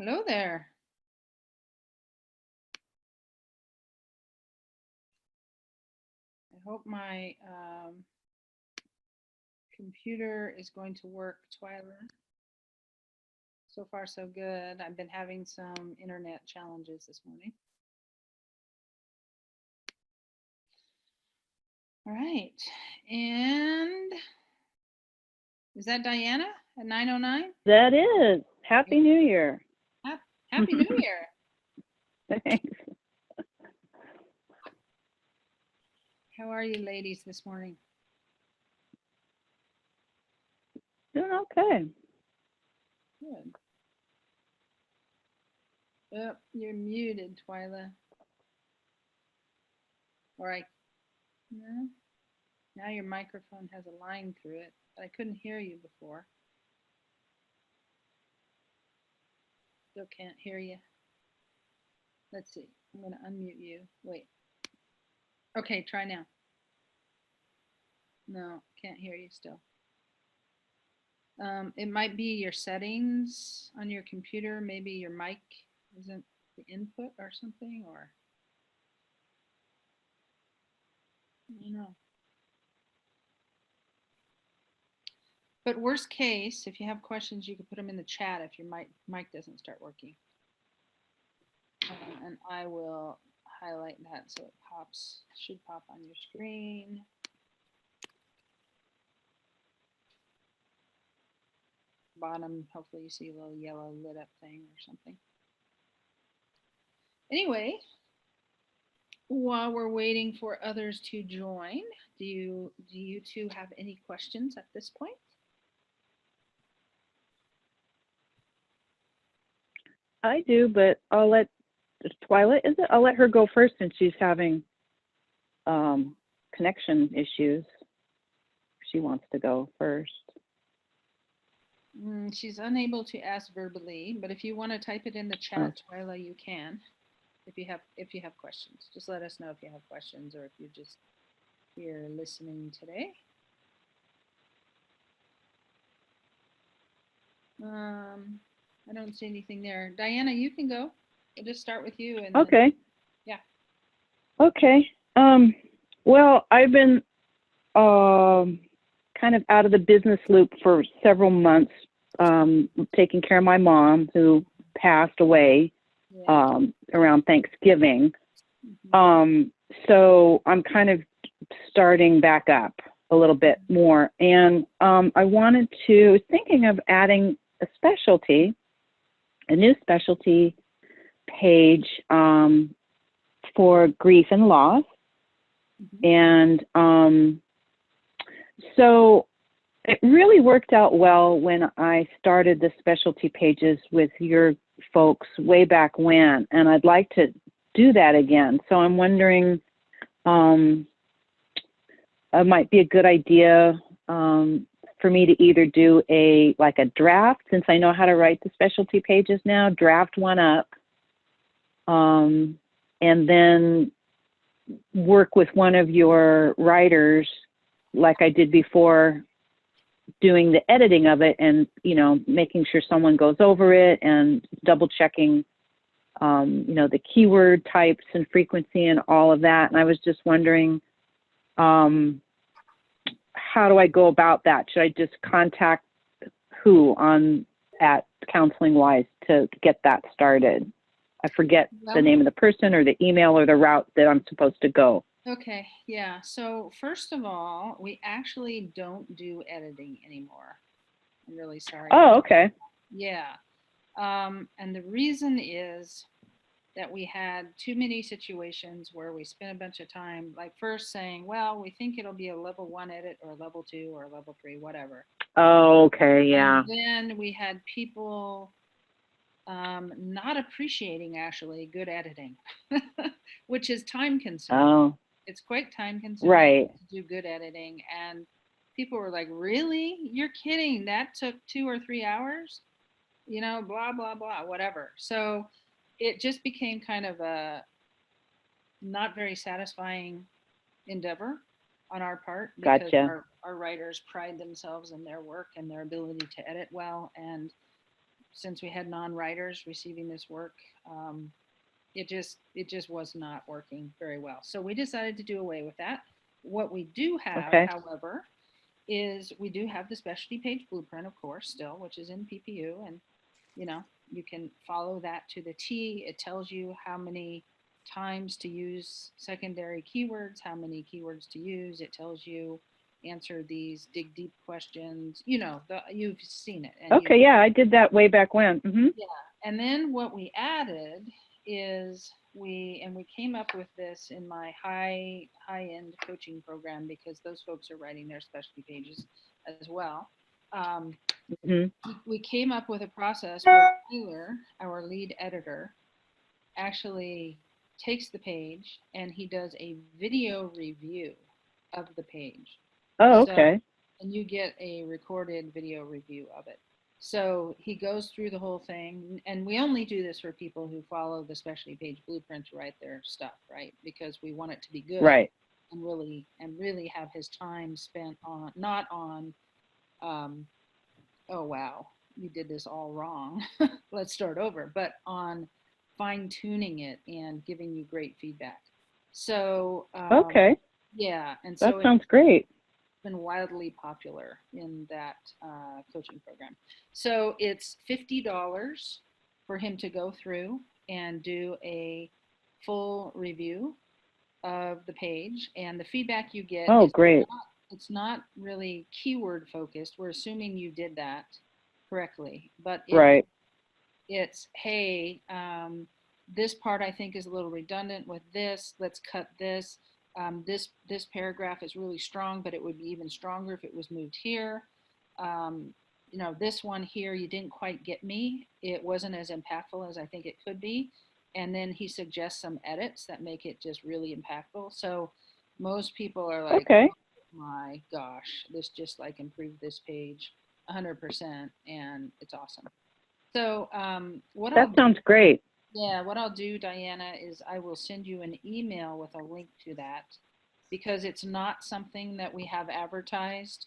Hello there. I hope my computer is going to work, Twyla. So far, so good. I've been having some internet challenges this morning. All right. And is that Diana at 9:09? That is. Happy New Year. Happy New Year. Thanks. How are you ladies this morning? Doing okay. Good. Oh, you're muted, Twyla. All right. No. Now your microphone has a line through it, but I couldn't hear you before. Still can't hear you. Let's see. I'm going to unmute you. Wait. Okay, try now. No, can't hear you still. It might be your settings on your computer. Maybe your mic isn't the input or something, or I don't know. But worst case, if you have questions, you can put them in the chat if your mic doesn't start working. And I will highlight that so it should pop on your screen. Bottom, hopefully you see a little yellow lit up thing or something. Anyway, while we're waiting for others to join, do you two have any questions at this point? I do, but I'll let Twyla, is it? I'll let her go first since she's having connection issues. She wants to go first. She's unable to ask verbally, but if you want to type it in the chat, Twyla, you can. If you have questions, just let us know if you have questions or if you're just here listening today. I don't see anything there. Diana, you can go. We'll just start with you. And okay. Then, yeah. Okay. Well, I've been kind of out of the business loop for several months, taking care of my mom who passed away around Thanksgiving. So I'm kind of starting back up a little bit more. And I was thinking of adding a new specialty page for grief and loss. And so it really worked out well when I started the specialty pages with your folks way back when, and I'd like to do that again. So I'm wondering, it might be a good idea for me to either do a draft, since I know how to write the specialty pages now, draft one up, and then work with one of your writers like I did before, doing the editing of it and, making sure someone goes over it and double checking, the keyword types and frequency and all of that. And I was just wondering, how do I go about that? Should I just contact who at Counseling Wise to get that started? I forget the name of the person or the email or the route that I'm supposed to go. Okay, yeah. So first of all, we actually don't do editing anymore. I'm really sorry. Oh, okay. Yeah. And the reason is that we had too many situations where we spent a bunch of time, like first saying, well, we think it'll be a level 1 edit or a level 2 or a level 3, whatever. Oh, okay, yeah. And then we had people not appreciating actually good editing, which is time consuming. Oh. It's quite time consuming to do good editing. And people were like, really? You're kidding? That took 2 or 3 hours? Blah, blah, blah, whatever. So it just became kind of a not very satisfying endeavor on our part, because our writers pride themselves in their work and their ability to edit well. And since we had non-writers receiving this work, it just was not working very well. So we decided to do away with that. What we do have, Okay. however, is we do have the specialty page blueprint, of course, still, which is in PPU, and you know, you can follow that to the T. It tells you how many times to use secondary keywords, how many keywords to use. It tells you answer these dig deep questions. You know, you've seen it. And Okay, yeah, I did that way back when. Mm-hmm. yeah. And then what we added is we came up with this in my high end coaching program, because those folks are writing their specialty pages as well. We came up with a process where Taylor, our lead editor, actually takes the page and he does a video review of the page. Oh, So, okay. and you get a recorded video review of it. So he goes through the whole thing, and we only do this for people who follow the specialty page blueprint to write their stuff, right? Because we want it to be good, Right. and really have his time spent on, not on, oh wow, you did this all wrong, let's start over, but on fine tuning it and giving you great feedback. So Okay. yeah, and That so sounds great. been wildly popular in that coaching program. So it's $50 for him to go through and do a full review of the page, and the feedback you get Oh, is great. it's not really keyword focused. We're assuming you did that correctly, but Right. it's hey, this part I think is a little redundant with this. Let's cut this. This paragraph is really strong, but it would be even stronger if it was moved here. You know, this one here, you didn't quite get me. It wasn't as impactful as I think it could be. And then he suggests some edits that make it just really impactful. So most people are like, Okay. oh my gosh, this just like improved this page 100%, and it's awesome. So That sounds great. what I'll do, Diana, is I will send you an email with a link to that, because it's not something that we have advertised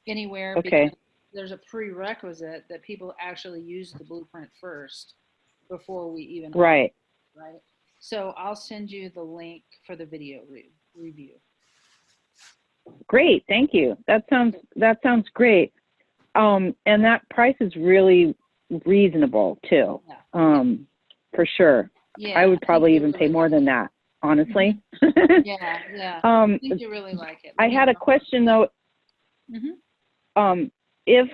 anywhere, Okay. because there's a prerequisite that people actually use the blueprint first before we even Right. right? So I'll send you the link for the video review. Great. Thank you. That sounds great. And that price is really reasonable too. Yeah. For sure. Yeah, I would probably even really pay more than that, honestly. Yeah. I think you really like it. I had a question though. Mm-hmm. If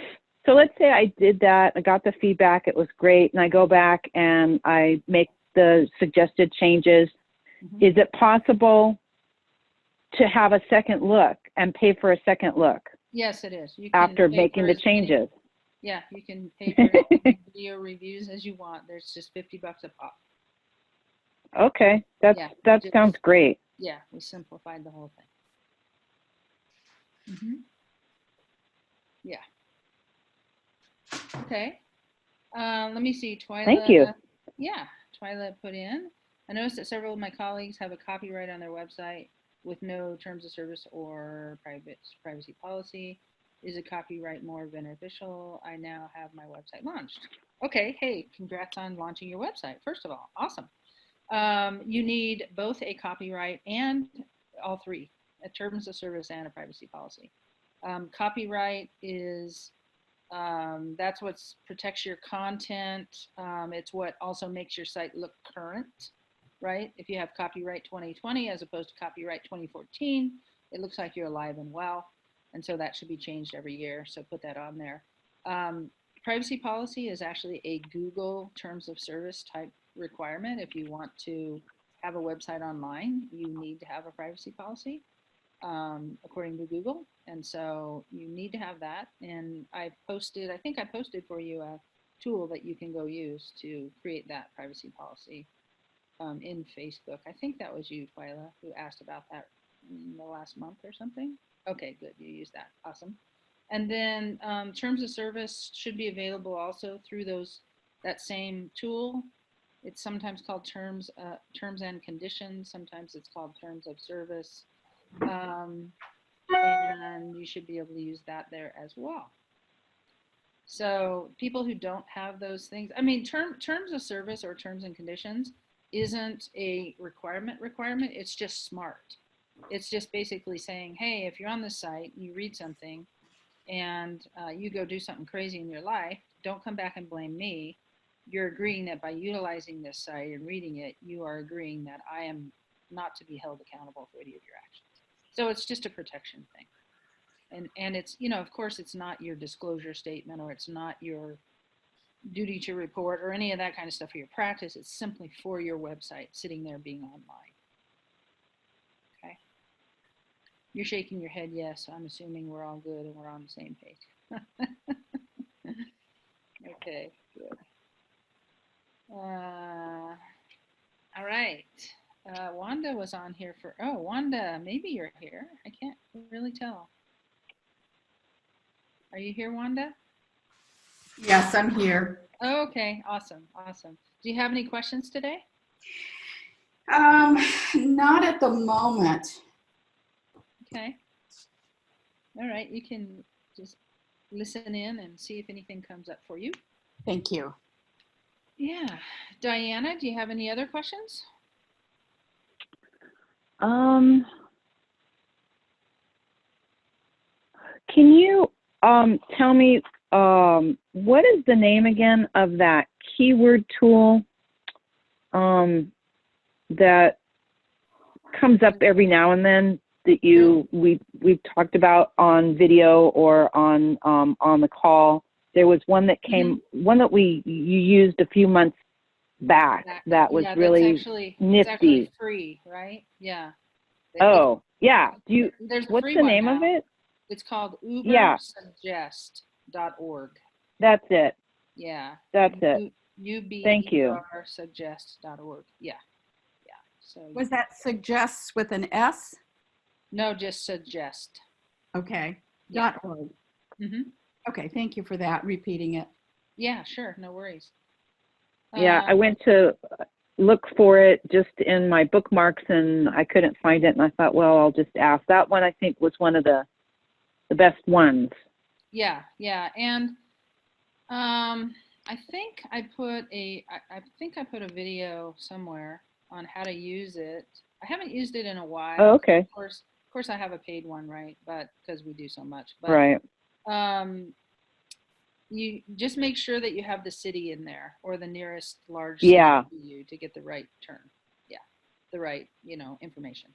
so, let's say I did that, I got the feedback, it was great, and I go back and I make the suggested changes. Mm-hmm. Is it possible to have a second look and pay for a second look? Yes, it is. You can after making the changes. Yeah, you can pay for as many video reviews as you want. There's just $50 a pop. Okay, that sounds great. Yeah, we simplified the whole thing. Mm-hmm. Yeah. Okay. Let me see. Twyla. Thank you. Yeah, Twyla put in. I noticed that several of my colleagues have a copyright on their website with no terms of service or privacy policy. Is a copyright more beneficial? I now have my website launched. Okay, hey, congrats on launching your website. First of all, awesome. You need both a copyright and all three, a terms of service and a privacy policy. Copyright is that's what protects your content. It's what also makes your site look current, right? If you have copyright 2020 as opposed to copyright 2014, it looks like you're alive and well. And so that should be changed every year. So put that on there. Privacy policy is actually a Google terms of service type requirement. If you want to have a website online, you need to have a privacy policy, according to Google. And so you need to have that. And I think I posted for you a tool that you can go use to create that privacy policy in Facebook. I think that was you, Twyla, who asked about that in the last month or something. Okay, good. You use that. Awesome. And then terms of service should be available also through that same tool. It's sometimes called terms and conditions. Sometimes it's called terms of service. And you should be able to use that there as well. So people who don't have those things, I mean, terms of service or terms and conditions isn't a requirement. It's just smart. It's just basically saying, hey, if you're on the site, you read something, and you go do something crazy in your life, don't come back and blame me. You're agreeing that by utilizing this site and reading it, you are agreeing that I am not to be held accountable for any of your actions. So it's just a protection thing. And it's, of course, it's not your disclosure statement, or it's not your duty to report or any of that kind of stuff for your practice. It's simply for your website sitting there being online. Okay. You're shaking your head yes. So I'm assuming we're all good and we're on the same page. Okay, good. All right. Wanda was on here for, oh, Wanda, maybe you're here. I can't really tell. Are you here, Wanda? Yes, I'm here. Oh, okay, awesome, awesome. Do you have any questions today? Not at the moment. Okay. All right, you can just listen in and see if anything comes up for you. Thank you. Yeah. Diana, do you have any other questions? Can you tell me what is the name again of that keyword tool that comes up every now and then that we've talked about on video or on the call? There was one that came, one that you used a few months back that was really nifty. It's actually free, right? Yeah. Oh, yeah. What's the name of it? It's called ubersuggest.org. That's it. Yeah. That's it. Thank you. Ubersuggest.org. Yeah. Yeah. So Was that suggests with an S? No, just suggest. Okay. Yeah. .org. Mm-hmm. Okay, thank you for that, repeating it. Yeah, sure. No worries. Yeah, I went to look for it just in my bookmarks and I couldn't find it. And I thought, well, I'll just ask. That one I think was one of the best ones. Yeah, yeah. And I think I put a video somewhere on how to use it. I haven't used it in a while. Oh, okay. Of course I have a paid one, right? But because we do so much. But, right. You just make sure that you have the city in there or the nearest large city to you to get the right term. Yeah, the right, information.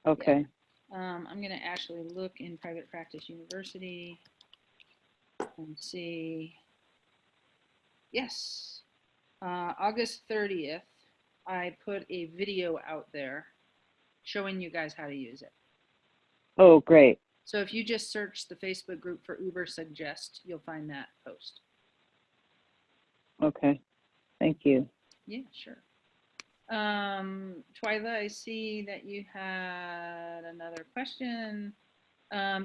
Okay. Yeah. I'm going to actually look in Private Practice University and see. Yes, August 30th, I put a video out there showing you guys how to use it. Oh, great. So if you just search the Facebook group for Uber Suggest, you'll find that post. Okay. Thank you. Yeah, sure. Twyla, I see that you had another question.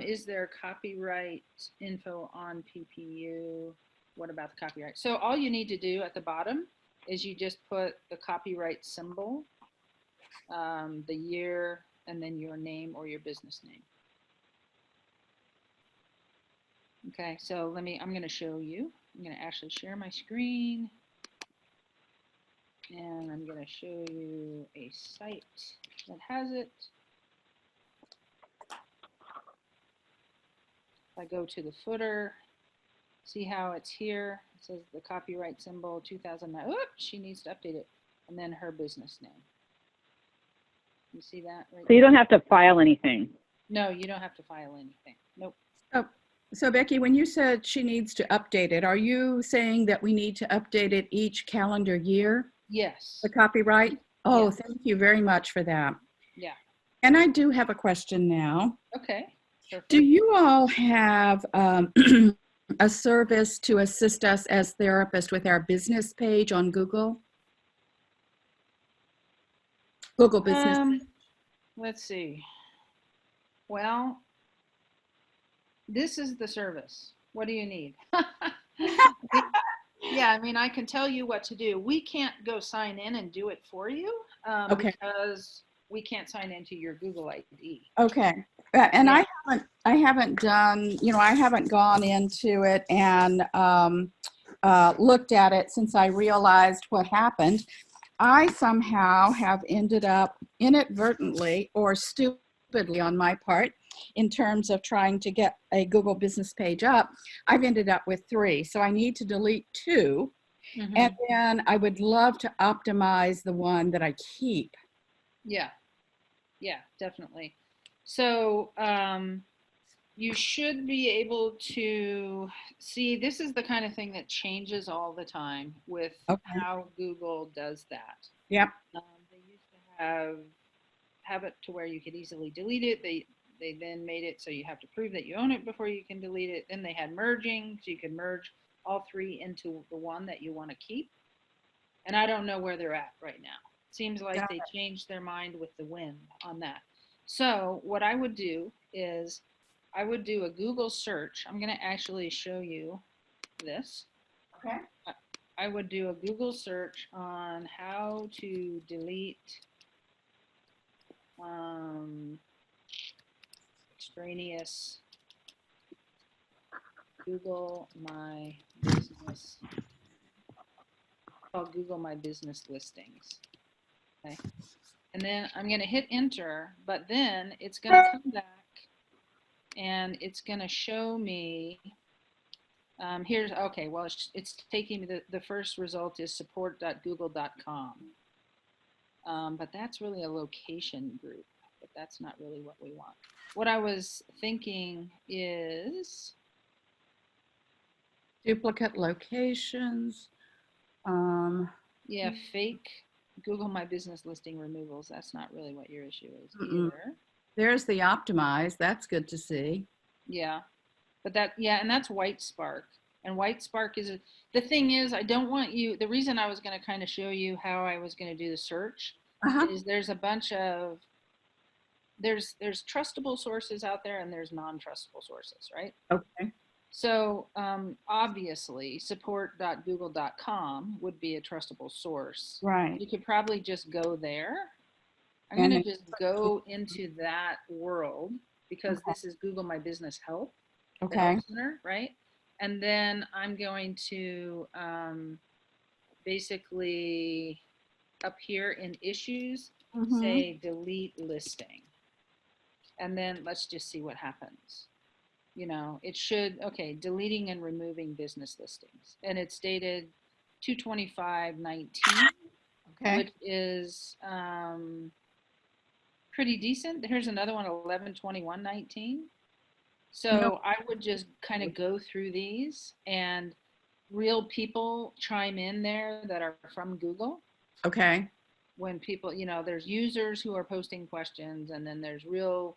Is there copyright info on PPU? What about the copyright? So all you need to do at the bottom is you just put the copyright symbol, the year, and then your name or your business name. Okay, so I'm going to show you. I'm going to actually share my screen. And I'm going to show you a site that has it. If I go to the footer, see how it's here. It says the copyright symbol 2009. Oops, she needs to update it. And then her business name. You see that? Right so you don't have to file anything? No, you don't have to file anything. Nope. Oh, so Becky, when you said she needs to update it, are you saying that we need to update it each calendar year? Yes. The copyright? Oh, yes. Thank you very much for that. Yeah. And I do have a question now. Okay. Perfect. Do you all have a service to assist us as therapists with our business page on Google? Google Business. Let's see. Well, this is the service. What do you need? Yeah, I mean, I can tell you what to do. We can't go sign in and do it for you Okay. because we can't sign into your Google ID. Okay. And Yeah. I haven't done, I haven't gone into it and looked at it since I realized what happened. I somehow have ended up inadvertently or stupidly on my part in terms of trying to get a Google business page up. I've ended up with 3. So I need to delete 2. Mhm. And then I would love to optimize the one that I keep. Yeah. Yeah, definitely. So you should be able to see, this is the kind of thing that changes all the time with Okay. how Google does that. Yep. They used to have it to where you could easily delete it. They then made it so you have to prove that you own it before you can delete it. Then they had merging, so you could merge all 3 into the one that you want to keep. And I don't know where they're at right now. Seems like they changed their mind with the wind on that. So what I would do is I would do a Google search. I'm going to actually show you this. Okay. I would do a Google search on how to delete extraneous Google My Business. Called Google My Business listings. Okay. And then I'm going to hit enter, but then it's going to come back and it's going to show me, here's, okay, well, it's taking me, the first result is support.google.com. But that's really a location group, but that's not really what we want. What I was thinking is Duplicate locations. Yeah, fake Google My Business listing removals. That's not really what your issue is Mm-mm. either. There's the optimize. That's good to see. Yeah, but and that's White Spark. And White Spark is, the thing is, I don't want you, the reason I was going to kind of show you how I was going to do the search is there's a bunch of, there's trustable sources out there and there's non-trustable sources, right? Okay. So obviously support.google.com would be a trustable source. Right. You could probably just go there. I'm And going to just go into that world because this is Google My Business Help, the Help Center, right? And then I'm going to basically up here in issues, say delete listing. And then let's just see what happens. You know, it should, okay, deleting and removing business listings. And it's dated 2/25/19, which is pretty decent. Here's another one, 11/21/19. So I would just kind of go through these and real people chime in there that are from Google. Okay. When people, you know, there's users who are posting questions, and then there's real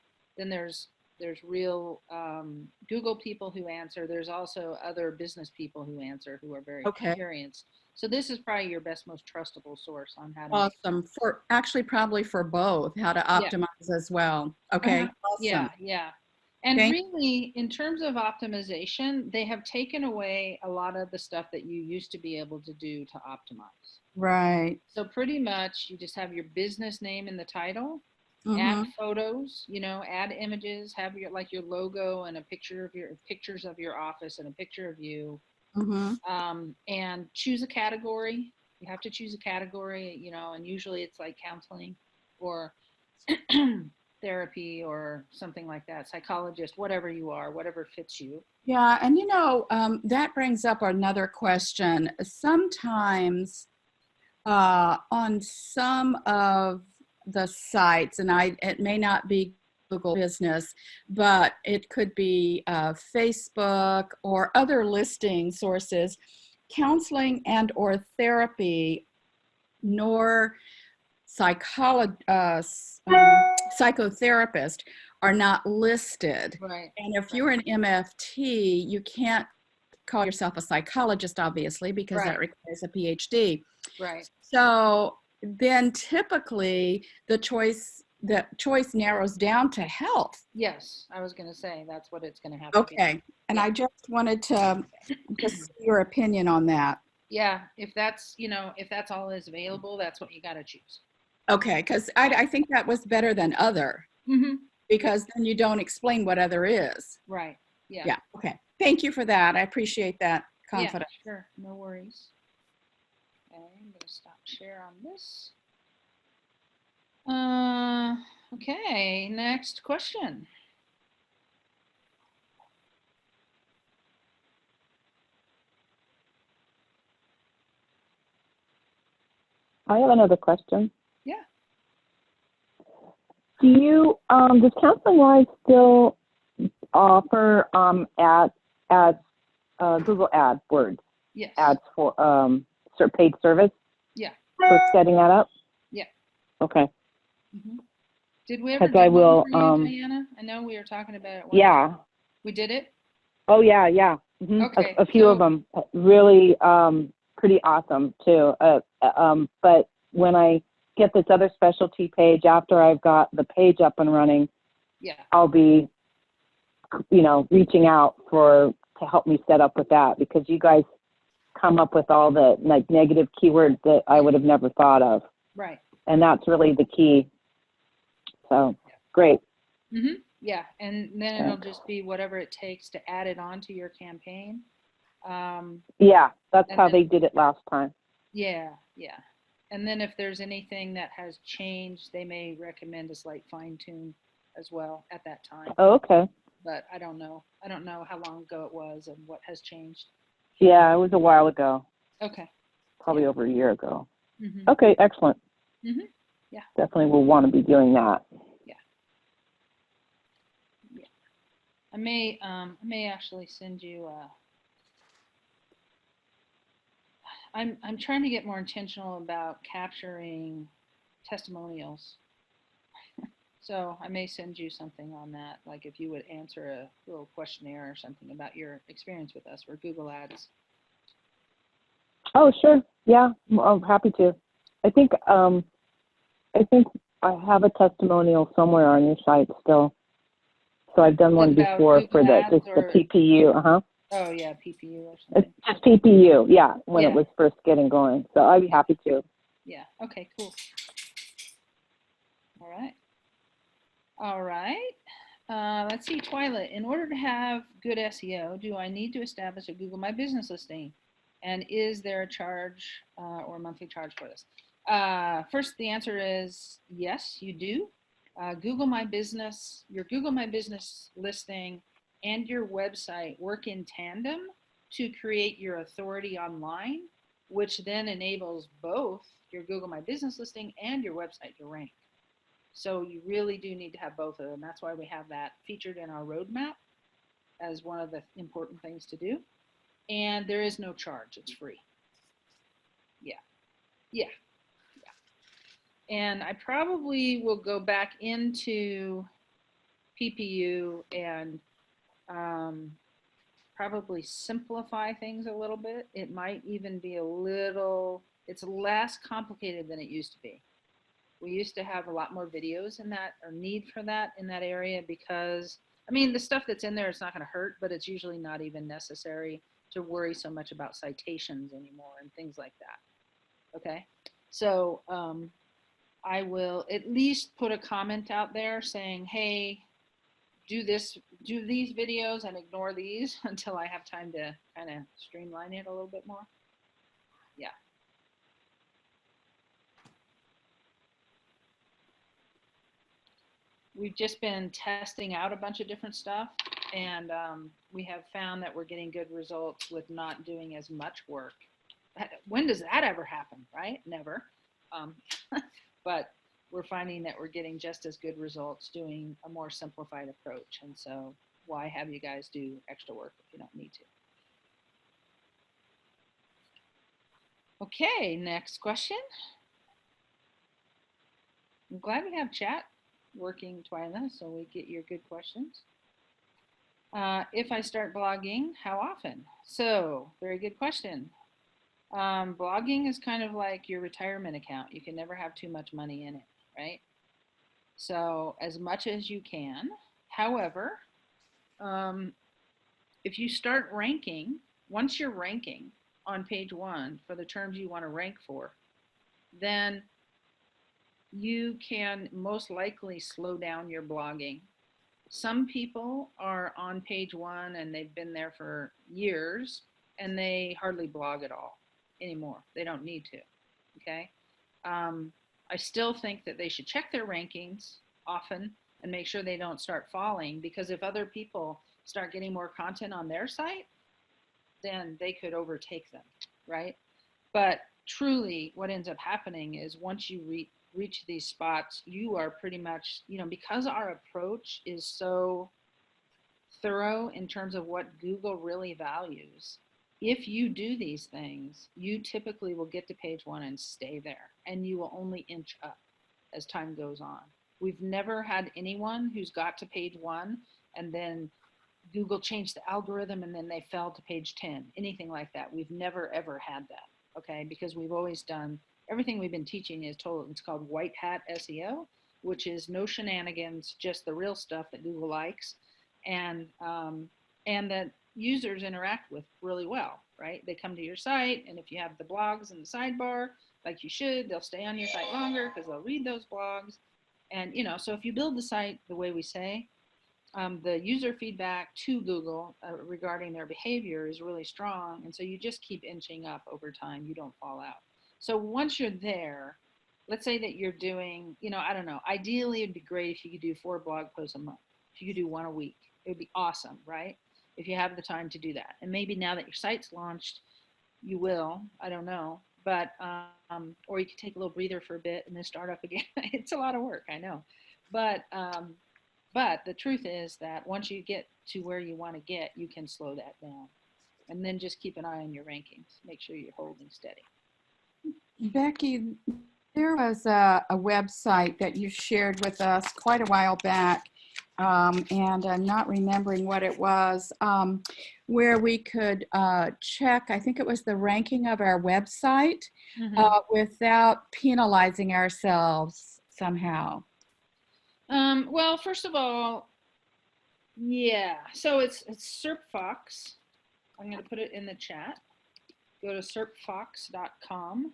Google people who answer. There's also other business people who answer who are very experienced. So this is probably your best, most trustable source on how to. Awesome. For actually probably for both, how to optimize as well. Okay. Awesome. Yeah. And really, in terms of optimization, they have taken away a lot of the stuff that you used to be able to do to optimize. Right. So pretty much you just have your business name in the title, add photos, you know, add images, have your, like your logo and a picture of pictures of your office and a picture of you, and choose a category. You have to choose a category, you know, and usually it's like counseling or therapy or something like that, psychologist, whatever you are, whatever fits you. Yeah, and you know, that brings up another question. Sometimes on some of the sites, and it may not be Google Business, but it could be Facebook or other listing sources, counseling and or therapy nor psychotherapist are not listed. Right. And if you're an MFT, you can't call yourself a psychologist, obviously, because that requires a PhD. Right. So then typically the choice narrows down to health. Yes, I was going to say that's what it's going to have to be. Okay. And I just wanted to just see your opinion on that. Yeah, if that's, you know, if that's all is available, that's what you got to choose. Okay, because I think that was better than other, Mm-hmm. because then you don't explain what other is. Right. Yeah. Yeah, okay. Thank you for that. I appreciate that Yeah, confidence. sure. No worries. Okay, I'm gonna stop share on this. Okay, next question. I have another question. Yeah. Do you, does Counseling Wise still offer Google AdWords Yes. ads for paid service Yeah. for setting that up? Yeah. Okay. Mm-hmm. Did we ever Because do I one will. for you, Diana? I know we were talking about it. Yeah. We did it? Oh yeah, yeah. Mm-hmm. Okay. A few of them, really pretty awesome too. But when I get this other specialty page after I've got the page up and running, yeah, I'll be, reaching out to help me set up with that, because you guys come up with all the like negative keywords that I would have never thought of, right. and that's really the key. So great. Mm-hmm. Yeah, and then it'll just be whatever it takes to add it onto your campaign. Yeah, that's and how then- they did it last time. Yeah, yeah. And then if there's anything that has changed, they may recommend a slight fine tune as well at that time. Oh, okay. But I don't know. I don't know how long ago it was and what has changed. Yeah, it was a while ago. Okay. Probably over a year ago. Mm-hmm. Okay, excellent. Mm-hmm. Yeah. Definitely will want to be doing that. Yeah. Yeah. I may actually send you I'm trying to get more intentional about capturing testimonials. So I may send you something on that, like if you would answer a little questionnaire or something about your experience with us for Google Ads. Oh, sure. Yeah, I'm happy to. I think I have a testimonial somewhere on your site still. So I've done one About before for Google Ads the or- PPU. Uh-huh. Oh yeah, PPU or It's something. just PPU, yeah, when Yeah. it was first getting going. So I'd be happy to. Yeah. Okay. Cool. All right. All right. Let's see, Twilight. In order to have good SEO, do I need to establish a Google My Business listing? And is there a charge or monthly charge for this? First, the answer is yes, you do. Google My Business, your Google My Business listing and your website work in tandem to create your authority online, which then enables both your Google My Business listing and your website to rank. So you really do need to have both of them. That's why we have that featured in our roadmap as one of the important things to do. And there is no charge, it's free. Yeah, yeah, yeah. And I probably will go back into PPU and probably simplify things a little bit. It might even be it's less complicated than it used to be. We used to have a lot more videos in that, or need for that in that area, because I mean the stuff that's in there, it's not going to hurt, but it's usually not even necessary to worry so much about citations anymore and things like that. Okay, so I will at least put a comment out there saying, hey, do these videos and ignore these until I have time to kind of streamline it a little bit more. Yeah. We've just been testing out a bunch of different stuff, and we have found that we're getting good results with not doing as much work. When does that ever happen, right? Never. But we're finding that we're getting just as good results doing a more simplified approach. And so why have you guys do extra work if you don't need to? Okay, next question. I'm glad we have chat working, Twyla, so we get your good questions. If I start blogging, how often? So, very good question. Blogging is kind of like your retirement account. You can never have too much money in it, right? So, as much as you can. However, if you start ranking, once you're ranking on page 1 for the terms you want to rank for, then you can most likely slow down your blogging. Some people are on page one and they've been there for years and they hardly blog at all anymore. They don't need to. Okay. I still think that they should check their rankings often and make sure they don't start falling, because if other people start getting more content on their site, then they could overtake them, right? But truly, what ends up happening is once you reach these spots, you are pretty much, because our approach is so thorough in terms of what Google really values. If you do these things, you typically will get to page one and stay there, and you will only inch up as time goes on. We've never had anyone who's got to page one and then Google changed the algorithm and then they fell to page 10, anything like that. We've never ever had that, okay? Because we've always done, everything we've been teaching is told, it's called white hat SEO, which is no shenanigans, just the real stuff that Google likes, and that users interact with really well, right? They come to your site, and if you have the blogs in the sidebar, like you should, they'll stay on your site longer because they'll read those blogs. And, so if you build the site the way we say, the user feedback to Google regarding their behavior is really strong. And so you just keep inching up over time. You don't fall out. So once you're there, let's say that you're doing, I don't know, ideally it'd be great if you could do 4 blog posts a month. If you could do 1 a week, it would be awesome, right? If you have the time to do that. And maybe now that your site's launched, you will, I don't know. But, or you could take a little breather for a bit and then start up again. It's a lot of work, I know. But the truth is that once you get to where you want to get, you can slow that down. And then just keep an eye on your rankings. Make sure you're holding steady. Becky, there was a website that you shared with us quite a while back, and I'm not remembering what it was, where we could check, I think it was the ranking of our website, without penalizing ourselves somehow. Well, first of all, yeah. So it's SERPFox. I'm going to put it in the chat. Go to serpfox.com.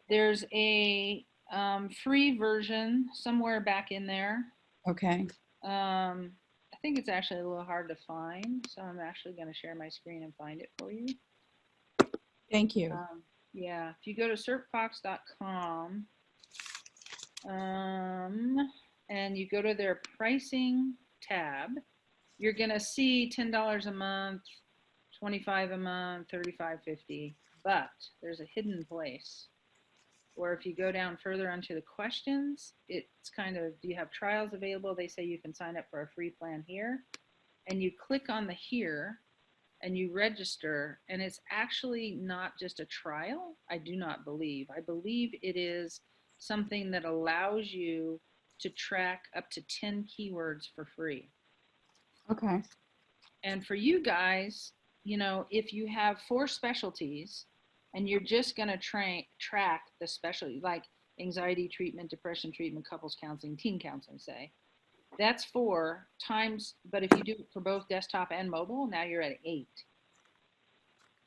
There's a free version somewhere back in there. Okay. I think it's actually a little hard to find, so I'm actually going to share my screen and find it for you. Thank you. Yeah, if you go to serpfox.com, and you go to their pricing tab, you're going to see $10 a month, $25 a month, $35.50. But there's a hidden place where if you go down further onto the questions, it's kind of, do you have trials available? They say you can sign up for a free plan here. And you click on the here and you register, and it's actually not just a trial. I do not believe. I believe it is something that allows you to track up to 10 keywords for free. Okay. And for you guys, if you have 4 specialties and you're just going to track the specialty, like anxiety treatment, depression treatment, couples counseling, teen counseling, say, that's 4 times, but if you do it for both desktop and mobile, now you're at 8.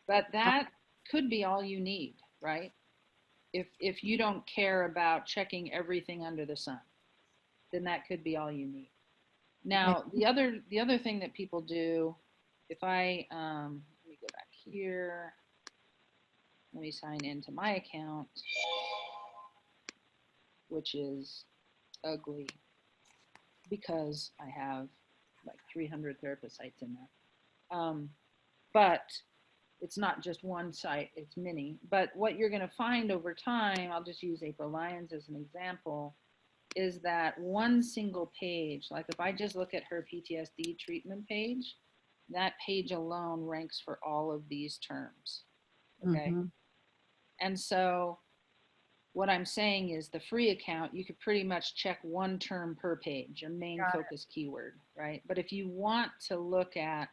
But that could be all you need, right? If you don't care about checking everything under the sun, then that could be all you need. Now, the other thing that people do, if I, let me go back here, let me sign into my account, which is ugly because I have like 300 therapist sites in there. But it's not just one site, it's many. But what you're going to find over time, I'll just use April Lyons as an example, is that one single page, like if I just look at her PTSD treatment page, that page alone ranks for all of these terms. Okay. And so what I'm saying is the free account, you could pretty much check one term per page, your main focus keyword, right? But if you want to look at,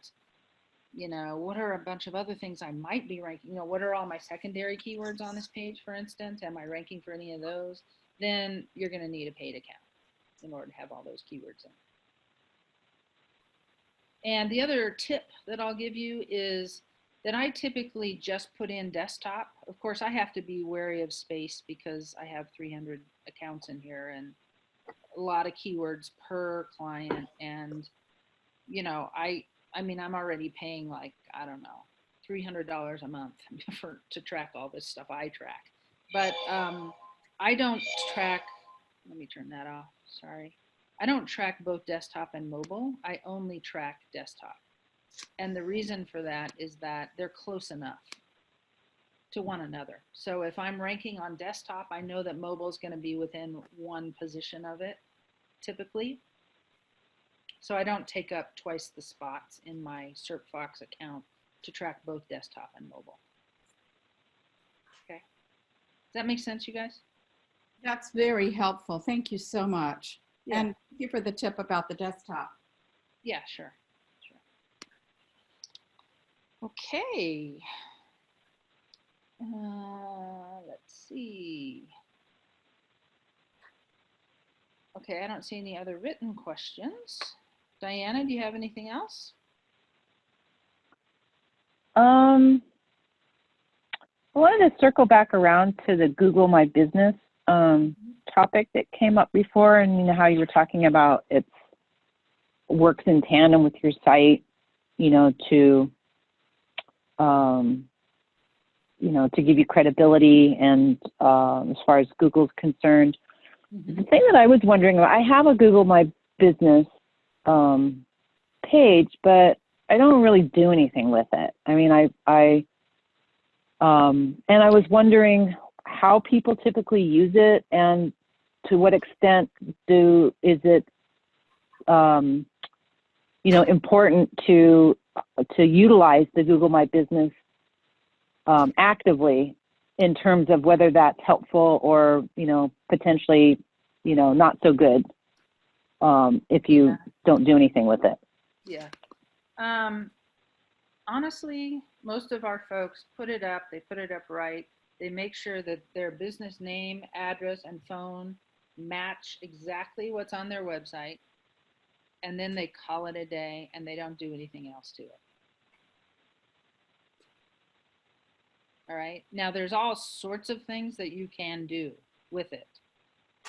what are a bunch of other things I might be ranking, what are all my secondary keywords on this page, for instance? Am I ranking for any of those? Then you're going to need a paid account in order to have all those keywords in. And the other tip that I'll give you is then I typically just put in desktop. Of course, I have to be wary of space because I have 300 accounts in here and a lot of keywords per client. And, you know, I mean, I'm already paying like, I don't know, $300 a month to track all this stuff I track. But I don't track, let me turn that off, sorry. I don't track both desktop and mobile. I only track desktop. And the reason for that is that they're close enough to one another. So if I'm ranking on desktop, I know that mobile is going to be within one position of it typically. So I don't take up twice the spots in my SERPFox account to track both desktop and mobile. Okay. Does that make sense, you guys? That's very helpful. Thank you so much. Yeah. And thank you for the tip about the desktop. Yeah, sure. Okay. Let's see. Okay, I don't see any other written questions. Diana, do you have anything else? I wanted to circle back around to the Google My Business topic that came up before, and you know how you were talking about it works in tandem with your site, you know, to to give you credibility, and as far as Google's concerned. The thing that I was wondering about, I have a Google My Business page, but I don't really do anything with it. I mean, and I was wondering how people typically use it, and to what extent is it important to utilize the Google My Business actively, in terms of whether that's helpful or, potentially, not so good if you don't do anything with it. Yeah. Honestly, most of our folks put it up, they put it up right. They make sure that their business name, address, and phone match exactly what's on their website. And then they call it a day and they don't do anything else to it. All right. Now, there's all sorts of things that you can do with it.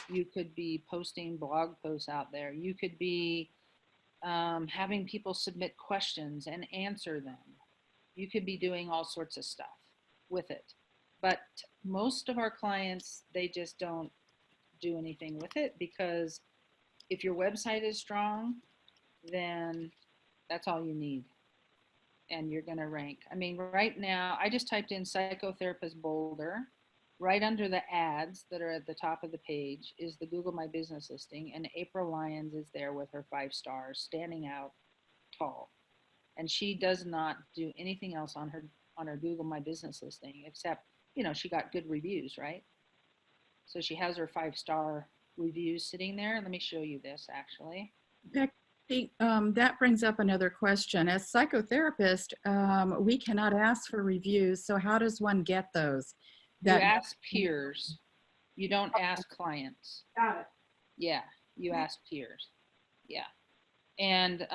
You could be posting blog posts out there. You could be having people submit questions and answer them. You could be doing all sorts of stuff with it. But most of our clients, they just don't do anything with it, because if your website is strong, then that's all you need. And you're going to rank. I mean, right now, I just typed in psychotherapist Boulder. Right under the ads that are at the top of the page is the Google My Business listing, and April Lyons is there with her 5 stars, standing out tall. And she does not do anything else on her Google My Business listing except, she got good reviews, right? So she has her 5-star reviews sitting there. Let me show you this actually. That brings up another question. As psychotherapist, we cannot ask for reviews. So how does one get those? You ask peers. You don't ask clients. Got it. Yeah, you ask peers. Yeah. And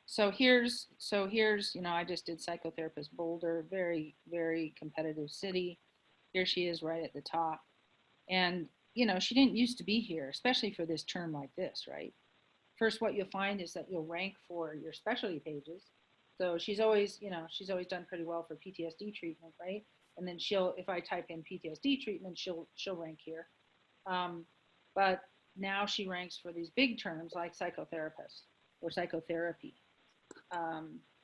so here's, I just did psychotherapist Boulder, very, very competitive city. Here she is right at the top. And, she didn't used to be here, especially for this term like this, right? First, what you'll find is that you'll rank for your specialty pages. So she's always done pretty well for PTSD treatment, right? And then if I type in PTSD treatment, she'll rank here. But now she ranks for these big terms like psychotherapist or psychotherapy,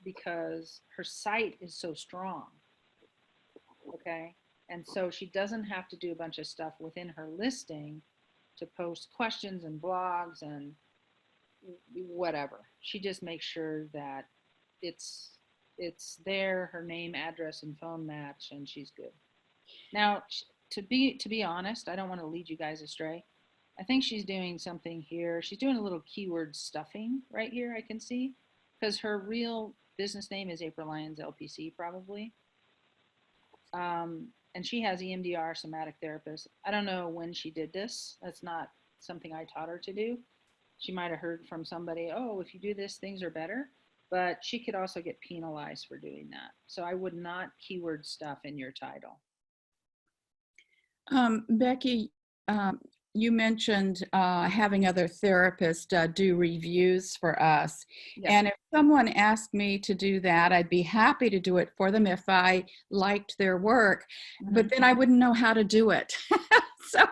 because her site is so strong. Okay. And so she doesn't have to do a bunch of stuff within her listing to post questions and blogs and whatever. She just makes sure that it's there, her name, address, and phone match, and she's good. Now, to be honest, I don't want to lead you guys astray. I think she's doing something here. She's doing a little keyword stuffing right here, I can see, because her real business name is April Lyons LPC, probably. And she has EMDR, somatic therapist. I don't know when she did this. That's not something I taught her to do. She might have heard from somebody, oh, if you do this, things are better. but she could also get penalized for doing that. So I would not keyword stuff in your title. Becky, you mentioned having other therapists do reviews for us. Yeah. And if someone asked me to do that, I'd be happy to do it for them if I liked their work, but then I wouldn't know how to do it. So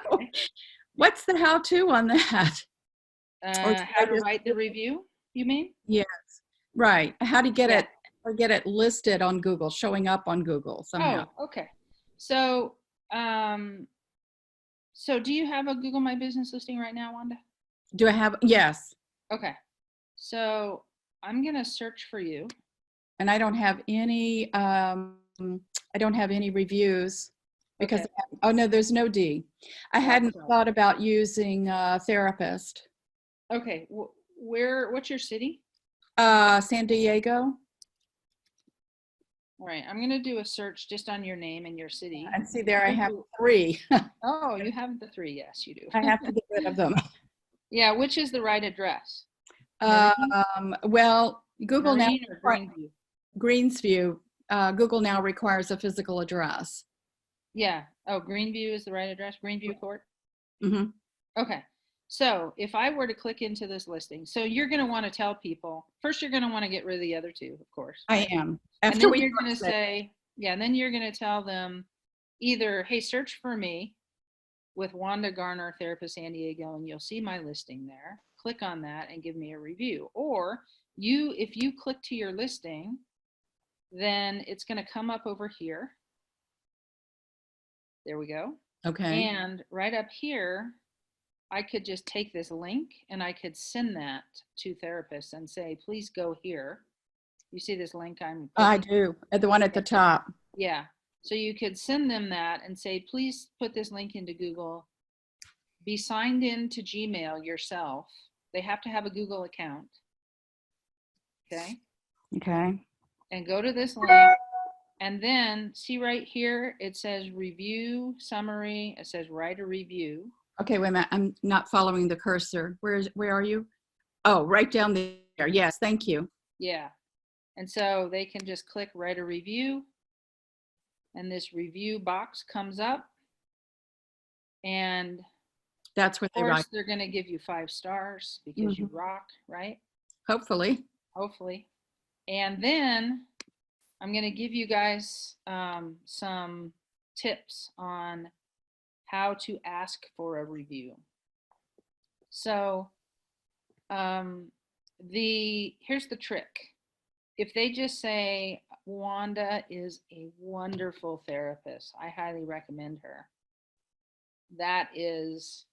what's the how-to on that? How to write the review, you mean? Yes, right. How to get Yeah. it or get it listed on Google, showing up on Google somehow. Oh, okay. So, so do you have a Google My Business listing right now, Wanda? Do I have? Yes. Okay. So I'm gonna search for you. And I don't have any. I don't have any reviews because. Okay. Oh no, there's no D. I hadn't so- thought about using a therapist. Okay. What's your city? San Diego. All right. I'm gonna do a search just on your name and your city. And see there, I have 3. Oh, you have the 3. Yes, you do. I have to get rid of them. Yeah. Which is the right address? Well, Google Marine now. or Greenview? Greensview. Google now requires a physical address. Yeah. Oh, Greenview is the right address. Greenview Court. Mm-hmm. Okay. So if I were to click into this listing, so you're going to want to tell people first, you're going to want to get rid of the other 2, of course. I am. And After then you're going to say, yeah, and then you're going to tell them either, hey, search for me with Wanda Garner, Therapist San Diego, and you'll see my listing there. Click on that and give me a review. Or if you click to your listing, then it's going to come up over here. There we go. Okay. And right up here, I could just take this link and I could send that to therapists and say, please go here. You see this link I do. The one at the top. Yeah. So you could send them that and say, please put this link into Google. Be signed in to Gmail yourself. They have to have a Google account. Okay. Okay. And go to this link. And then see right here, it says review summary. It says write a review. Okay, wait a minute. I'm not following the cursor. Where are you? Oh, right down there. Yes, thank you. Yeah. And so they can just click write a review. And this review box comes up. And that's what of course, they write. They're going to give you 5 stars because you rock, right? Hopefully. Hopefully. And then I'm going to give you guys some tips on how to ask for a review. So here's the trick. If they just say, Wanda is a wonderful therapist, I highly recommend her. That is,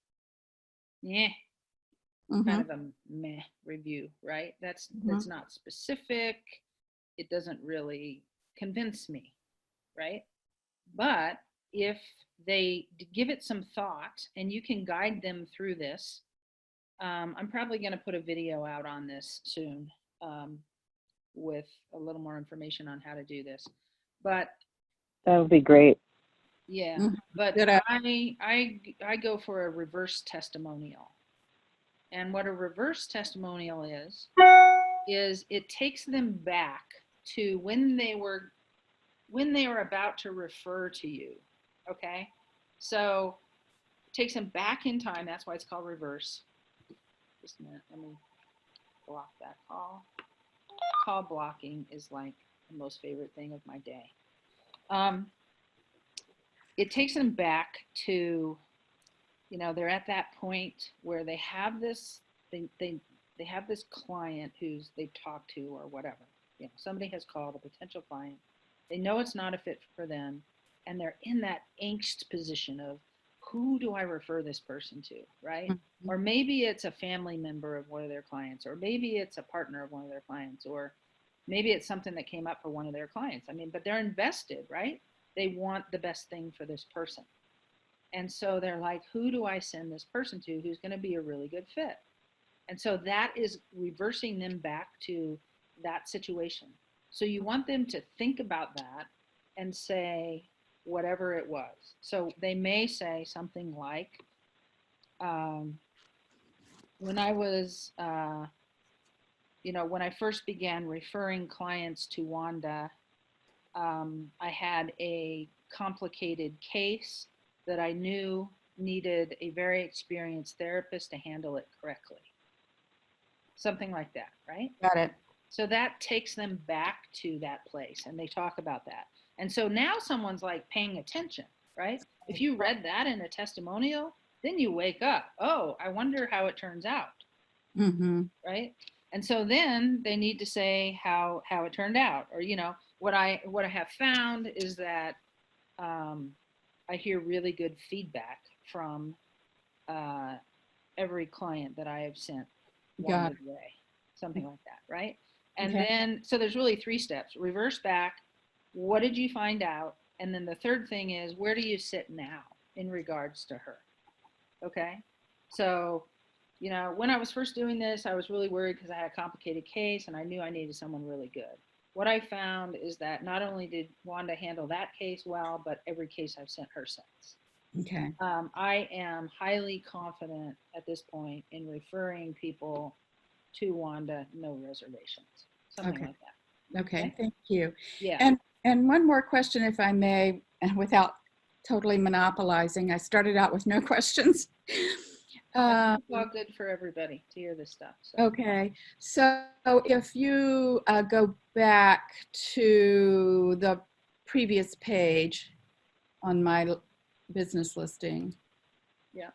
kind of a meh review, right? That's not specific. It doesn't really convince me, right? But if they give it some thought and you can guide them through this, I'm probably going to put a video out on this soon with a little more information on how to do this. But that would be great. Yeah, but I go for a reverse testimonial. And what a reverse testimonial is it takes them back to when they were about to refer to you. Okay? So it takes them back in time. That's why it's called reverse. Just a minute, let me block that call. Call blocking is like the most favorite thing of my day. It takes them back to, they're at that point where they have this, they have this client who's they've talked to or whatever. Somebody has called, a potential client. They know it's not a fit for them, and they're in that angst position of, who do I refer this person to, right? Mm-hmm. Or maybe it's a family member of one of their clients, or maybe it's a partner of one of their clients, or maybe it's something that came up for one of their clients. But they're invested, right? They want the best thing for this person. And so they're like, who do I send this person to who's going to be a really good fit? And so that is reversing them back to that situation. So you want them to think about that and say whatever it was. So they may say something like, when I was, when I first began referring clients to Wanda, I had a complicated case that I knew needed a very experienced therapist to handle it correctly. Something like that, right? Got it. So that takes them back to that place and they talk about that. And so now someone's like paying attention, right? If you read that in a testimonial, then you wake up. Oh, I wonder how it turns out. Mm-hmm. Right? And so then they need to say how it turned out, or what I have found is that I hear really good feedback from every client that I have sent Wanda's way, something like that, right? And then so there's really 3 steps: reverse back, what did you find out, and then the third thing is where do you sit now in regards to her. Okay, so when I was first doing this, I was really worried because I had a complicated case and I knew I needed someone really good. What I found is that not only did Wanda handle that case well, but every case I've sent her since. Okay. I am highly confident at this point in referring people to Wanda, no reservations, something like that. Okay. Thank you. Yeah. And one more question, if I may, and without totally monopolizing. I started out with no questions. It's all good for everybody to hear this stuff. So. Okay, so if you go back to the previous page on my business listing. Yeah,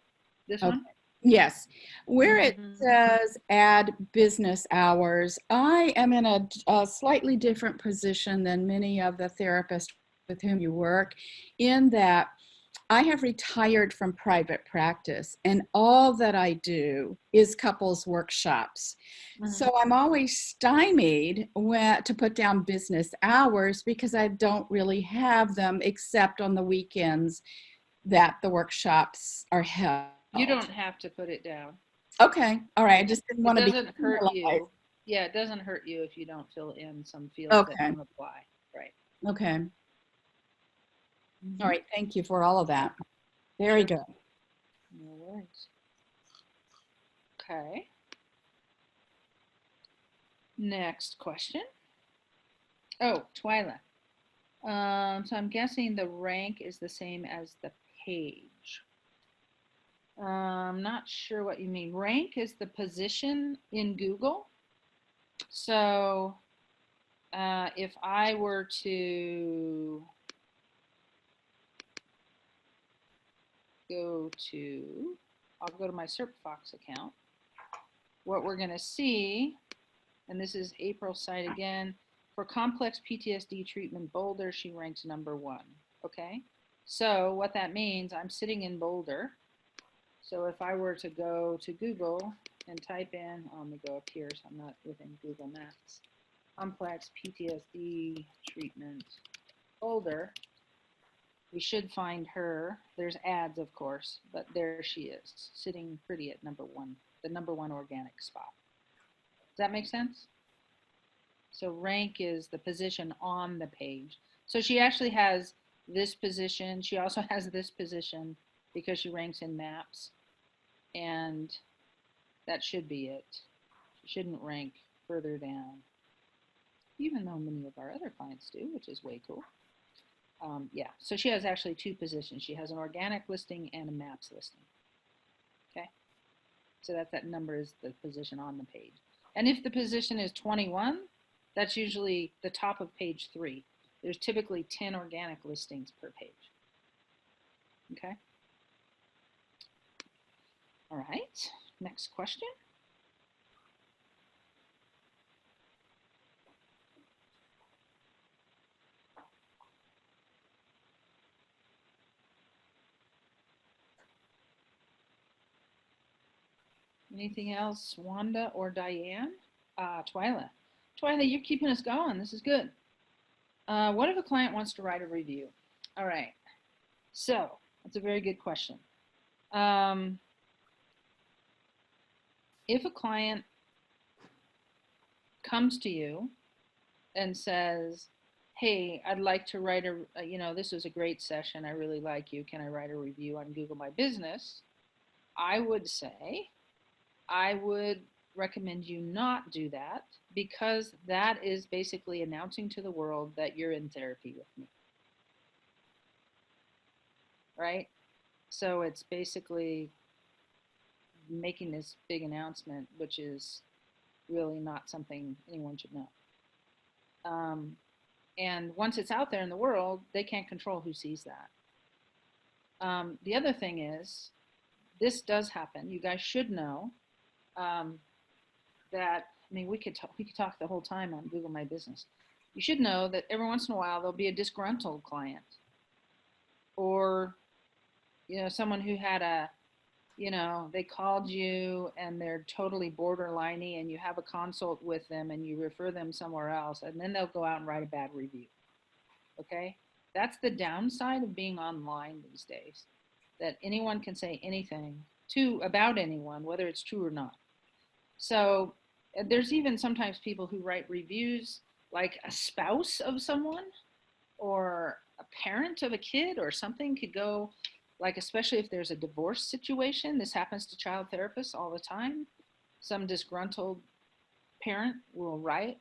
this one? Yes, where it says add business hours, I am in a slightly different position than many of the therapists with whom you work, in that I have retired from private practice and all that I do is couples workshops. So I'm always stymied to put down business hours because I don't really have them except on the weekends that the workshops are held. You don't have to put it down. Okay. All right. I just didn't want to be. It doesn't hurt you. Yeah, it doesn't hurt you if you don't fill in some fields that don't apply. Right. Okay. All right. Thank you for all of that. Very good. No worries. Okay. Next question. Oh, Twyla. So I'm guessing the rank is the same as the page. I'm not sure what you mean. Rank is the position in Google. So if I were to I'll go to my SERPFox account. What we're going to see, and this is April's site again, for complex PTSD treatment Boulder, she ranks #1. Okay, so what that means, I'm sitting in Boulder. So if I were to go to Google and type in, let me go up here so I'm not within Google Maps, complex PTSD treatment Boulder, we should find her. There's ads, of course, but there she is, sitting pretty at #1, the #1 organic spot. Does that make sense? So rank is the position on the page. So she actually has this position. She also has this position because she ranks in maps. And that should be it. She shouldn't rank further down, even though many of our other clients do, which is way cool. Yeah, so she has actually 2 positions. She has an organic listing and a maps listing. Okay, so that number is the position on the page. And if the position is 21, that's usually the top of page 3. There's typically 10 organic listings per page. Okay. All right, next question. Anything else, Wanda or Diane? Twyla. Twyla, you're keeping us going. This is good. What if a client wants to write a review? All right. So that's a very good question. If a client comes to you and says, hey, I'd like to write this was a great session. I really like you. Can I write a review on Google My Business? I would say, I would recommend you not do that because that is basically announcing to the world that you're in therapy with me, right? So it's basically making this big announcement, which is really not something anyone should know. Um, and once it's out there in the world, they can't control who sees that. The other thing is, this does happen. You guys should know um, that. I mean, we could talk the whole time on Google My Business. You should know that every once in a while there'll be a disgruntled client, or someone who had they called you and they're totally borderliney, and you have a consult with them and you refer them somewhere else, and then they'll go out and write a bad review. Okay, that's the downside of being online these days, that anyone can say anything about anyone, whether it's true or not. So there's even sometimes people who write reviews, like a spouse of someone or a parent of a kid or something could go, like, especially if there's a divorce situation. This happens to child therapists all the time. Some disgruntled parent will write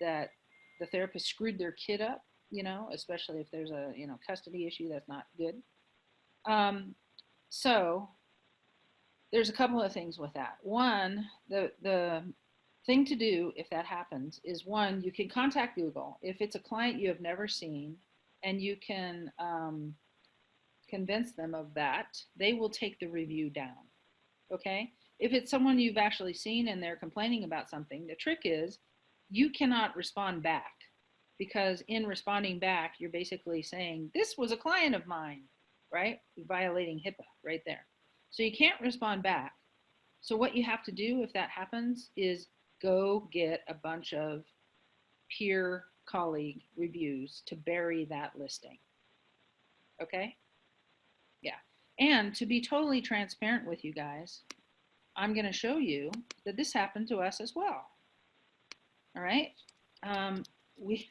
that the therapist screwed their kid up, especially if there's a custody issue. That's not good. So there's a couple of things with that. One, the thing to do if that happens is, one, you can contact Google if it's a client you have never seen, and you can convince them of that. They will take the review down. Okay? If it's someone you've actually seen and they're complaining about something, the trick is you cannot respond back, because in responding back, you're basically saying, this was a client of mine, right? You're violating HIPAA right there. So you can't respond back. So what you have to do if that happens is go get a bunch of peer colleague reviews to bury that listing. Okay? Yeah. And to be totally transparent with you guys, I'm going to show you that this happened to us as well. All right? We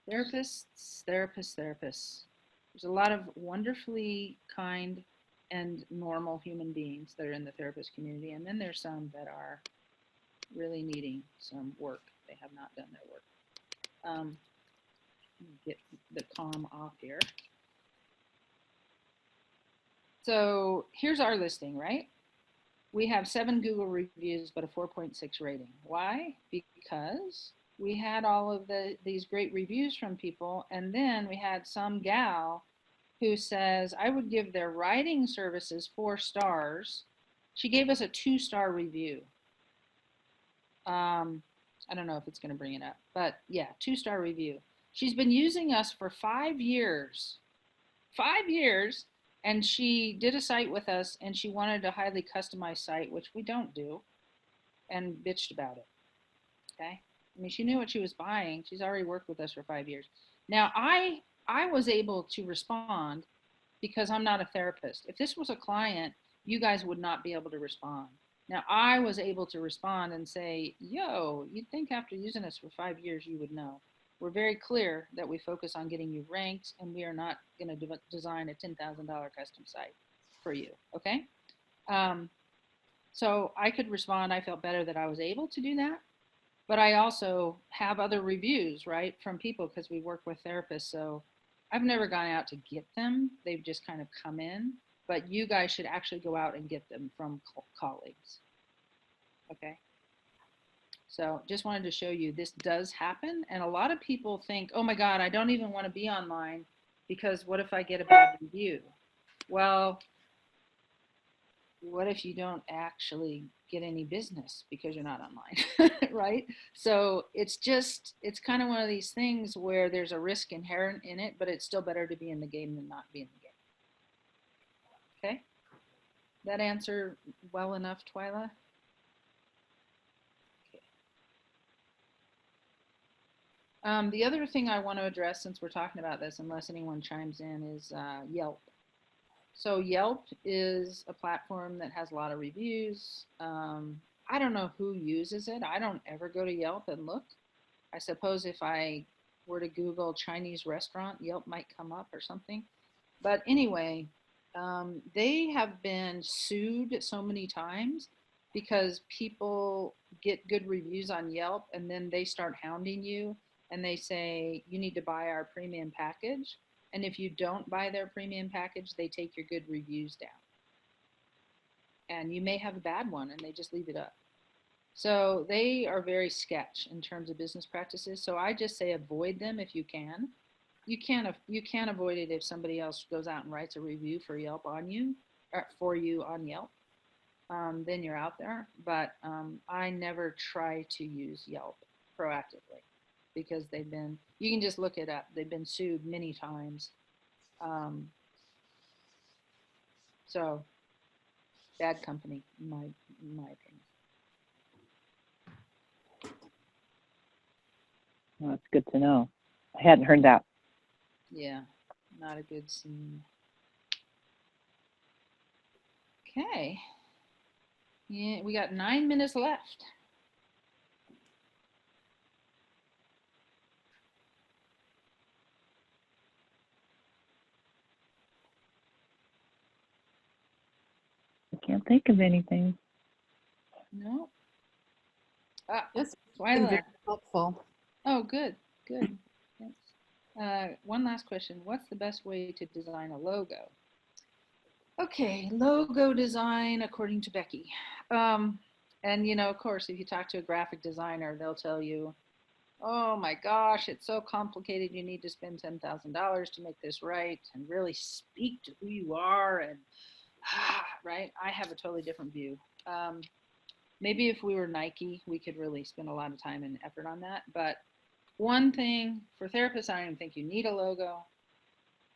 therapists. There's a lot of wonderfully kind and normal human beings that are in the therapist community, and then there's some that are really needing some work. They have not done their work. Get the calm off here. So here's our listing, right? We have 7 Google reviews, but a 4.6 rating. Why? Because we had all of these great reviews from people, and then we had some gal who says, I would give their writing services 4 stars. She gave us a 2-star review. I don't know if it's going to bring it up, but yeah, 2-star review. She's been using us for 5 years. 5 years. And she did a site with us, and she wanted a highly customized site, which we don't do, and bitched about it. Okay? I mean, she knew what she was buying. She's already worked with us for 5 years. Now, I was able to respond because I'm not a therapist. If this was a client, you guys would not be able to respond. Now, I was able to respond and say, yo, you'd think after using us for 5 years, you would know. We're very clear that we focus on getting you ranked, and we are not going to design a $10,000 custom site for you, okay? So I could respond. I felt better that I was able to do that. But I also have other reviews, right, from people, because we work with therapists. So I've never gone out to get them. They've just kind of come in. But you guys should actually go out and get them from colleagues, okay? So just wanted to show you this does happen. And a lot of people think, oh my God, I don't even want to be online because what if I get a bad review? Well, what if you don't actually get any business because you're not online, right? So it's kind of one of these things where there's a risk inherent in it, but it's still better to be in the game than not be in the game. Okay? That answer well enough, Twyla? The other thing I want to address, since we're talking about this, unless anyone chimes in, is Yelp. So Yelp is a platform that has a lot of reviews. I don't know who uses it. I don't ever go to Yelp and look. I suppose if I were to Google Chinese restaurant, Yelp might come up or something. But anyway, they have been sued so many times because people get good reviews on Yelp and then they start hounding you and they say, you need to buy our premium package. And if you don't buy their premium package, they take your good reviews down. And you may have a bad one and they just leave it up. So they are very sketch in terms of business practices. So I just say avoid them if you can. You can't avoid it if somebody else goes out and writes a review for Yelp on you, or for you on Yelp. Then you're out there. But I never try to use Yelp proactively because you can just look it up. They've been sued many times. So bad company, in my opinion. Well, that's good to know. I hadn't heard that. Yeah, not a good scene. Okay. Yeah, we got 9 minutes left. I can't think of anything. No. Ah, This has Twyla. been very helpful. Oh, good. Yes. One last question. What's the best way to design a logo? Okay, logo design according to Becky. And of course, if you talk to a graphic designer, they'll tell you, oh my gosh, it's so complicated. You need to spend $10,000 to make this right and really speak to who you are. And right, I have a totally different view. Maybe if we were Nike, we could really spend a lot of time and effort on that. But one thing for therapists, I don't even think you need a logo.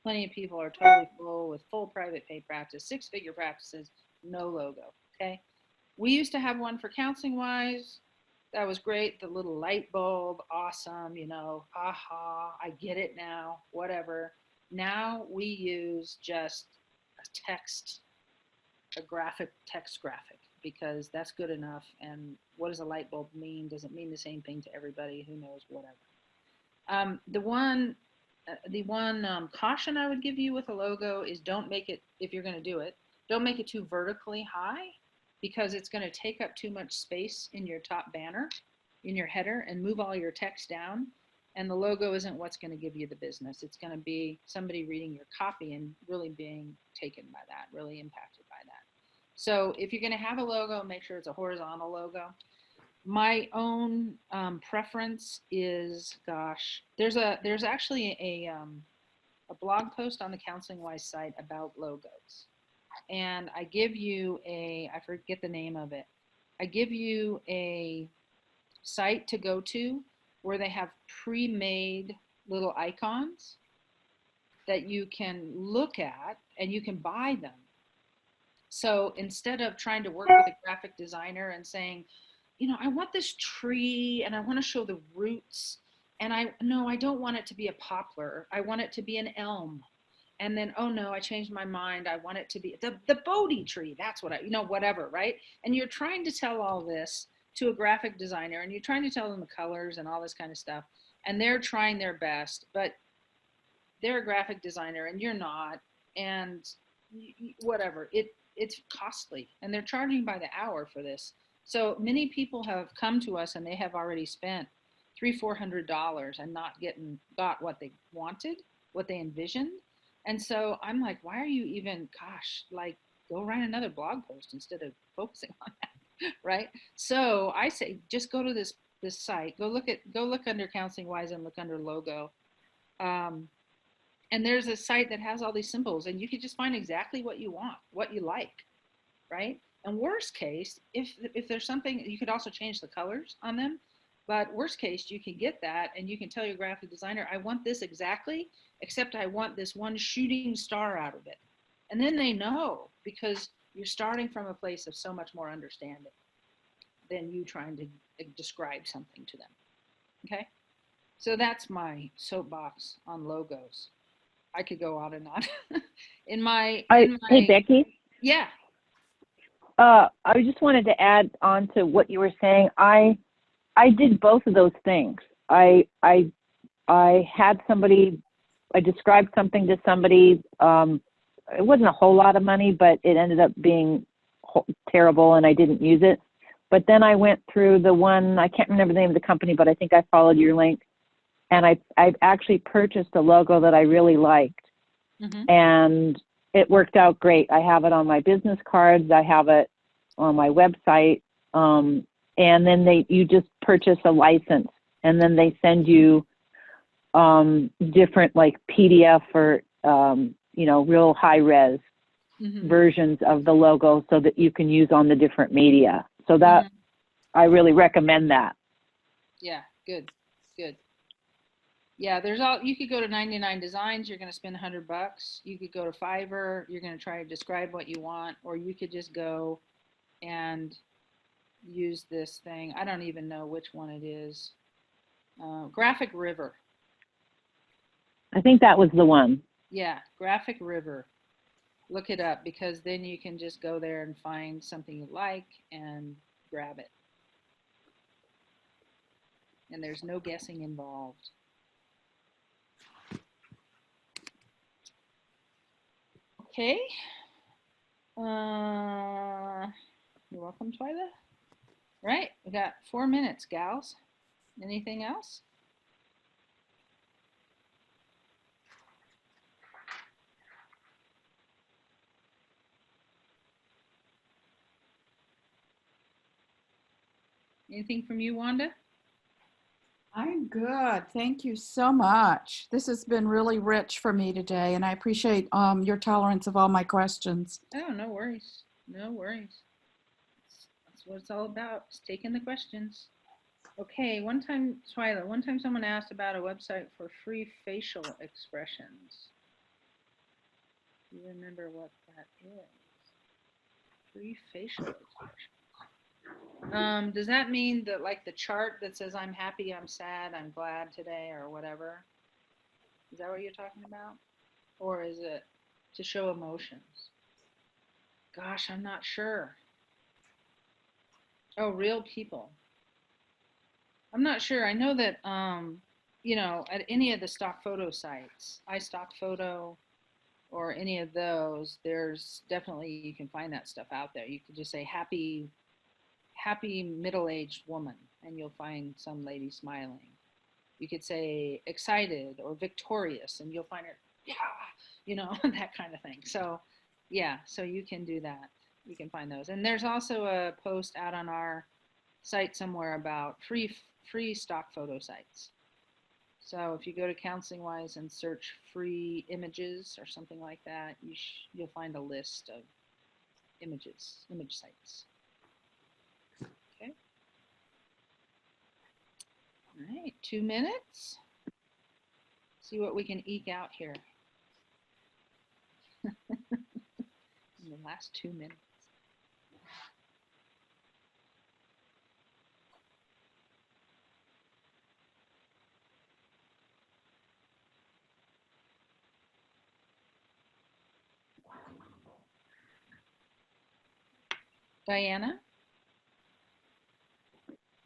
Plenty of people are totally full with full private pay practice, 6-figure practices, no logo. Okay. We used to have one for Counseling Wise. That was great. The little light bulb, awesome, aha, I get it now, whatever. Now we use just a graphic text graphic, because that's good enough. And what does a light bulb mean? Does it mean the same thing to everybody? Who knows? Whatever. The one caution I would give you with a logo is don't make it, if you're going to do it, don't make it too vertically high, because it's going to take up too much space in your top banner, in your header, and move all your text down. And the logo isn't what's going to give you the business. It's going to be somebody reading your copy and really being taken by that, really impacted by that. So if you're going to have a logo, make sure it's a horizontal logo. My own preference is, there's actually a blog post on the Counseling Wise site about logos. And I give you I forget the name of it. I give you a site to go to where they have pre-made little icons that you can look at and you can buy them. So instead of trying to work with a graphic designer and saying, I want this tree and I want to show the roots, and I don't want it to be a poplar. I want it to be an elm. And then, oh no, I changed my mind. I want it to be the Bodhi tree. That's what whatever, right? And you're trying to tell all this to a graphic designer, and you're trying to tell them the colors and all this kind of stuff. And they're trying their best, but they're a graphic designer and you're not. And whatever, it's costly, and they're charging by the hour for this. So many people have come to us and they have already spent $300-400 and not got what they wanted, what they envisioned. And so I'm like, why are you even, go write another blog post instead of focusing on that, right? So I say, just go to this site, go look under Counseling Wise and look under logo. And there's a site that has all these symbols, and you can just find exactly what you want, what you like, right? And worst case, if there's something, you could also change the colors on them. But worst case, you can get that and you can tell your graphic designer, I want this exactly, except I want this one shooting star out of it. And then they know, because you're starting from a place of so much more understanding than you trying to describe something to them. Okay? So that's my soapbox on logos. I could go on and on. Hey, Becky? Yeah. I just wanted to add on to what you were saying. I did both of those things. I had somebody, I described something to somebody. It wasn't a whole lot of money, but it ended up being terrible and I didn't use it. But then I went through the one, I can't remember the name of the company, but I think I followed your link. And I've actually purchased a logo that I really liked. Mm-hmm. And it worked out great. I have it on my business cards. I have it on my website. And then you just purchase a license, and then they send you different like PDF or, real high res Mm-hmm. versions of the logo so that you can use on the different media. So that I really recommend that. Yeah, good. Yeah, you could go to 99 Designs, you're going to spend $100. You could go to Fiverr, you're going to try to describe what you want, or you could just go and use this thing. I don't even know which one it is. Graphic River. I think that was the one. Yeah, Graphic River. Look it up, because then you can just go there and find something you like and grab it. And there's no guessing involved. Okay. You're welcome, Twyla. Right, we got 4 minutes, gals. Anything else? Anything from you, Wanda? I'm good. Thank you so much. This has been really rich for me today, and I appreciate your tolerance of all my questions. Oh, no worries. No worries. That's what it's all about, is taking the questions. Okay, one time someone asked about a website for free facial expressions. Do you remember what that is? Free facial expressions. Does that mean that like the chart that says I'm happy, I'm sad, I'm glad today, or whatever? Is that what you're talking about? Or is it to show emotions? Gosh, I'm not sure. Oh, real people. I'm not sure. I know that at any of the stock photo sites, iStockPhoto or any of those, there's definitely, you can find that stuff out there. You could just say happy middle-aged woman, and you'll find some lady smiling. You could say excited or victorious, and you'll find her, yeah, that kind of thing. So yeah, so you can do that. You can find those. And there's also a post out on our site somewhere about free stock photo sites. So if you go to Counseling Wise and search free images or something like that, you'll find a list of image sites. Okay. All right, 2 minutes. See what we can eke out here in the last 2 minutes. Diana?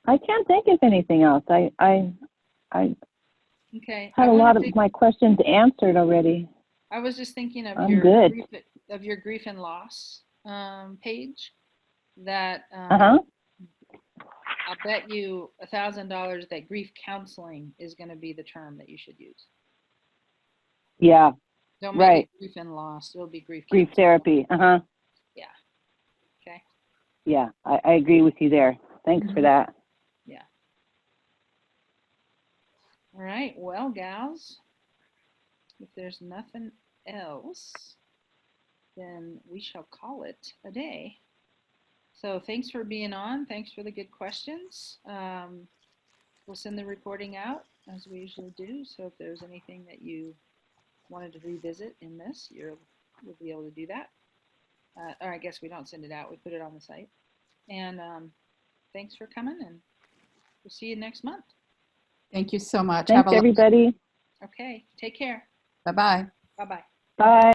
I can't think of anything else. I Okay. had a lot of my questions answered already. I was just thinking of I'm good. your grief and loss page. That I'll bet you $1,000 that grief counseling is going to be the term that you should use. Yeah. Don't make it grief and loss. It'll be grief therapy. Yeah. Okay. Yeah, I agree with you there. Thanks for that. Yeah. All right. Well, gals, if there's nothing else, then we shall call it a day. So thanks for being on. Thanks for the good questions. We'll send the recording out as we usually do. So if there's anything that you wanted to revisit in this, you'll be able to do that. Or I guess we don't send it out. We put it on the site. And thanks for coming, and we'll see you next month. Thank you so much. Thanks, everybody. Okay. Take care. Bye-bye. Bye-bye. Bye.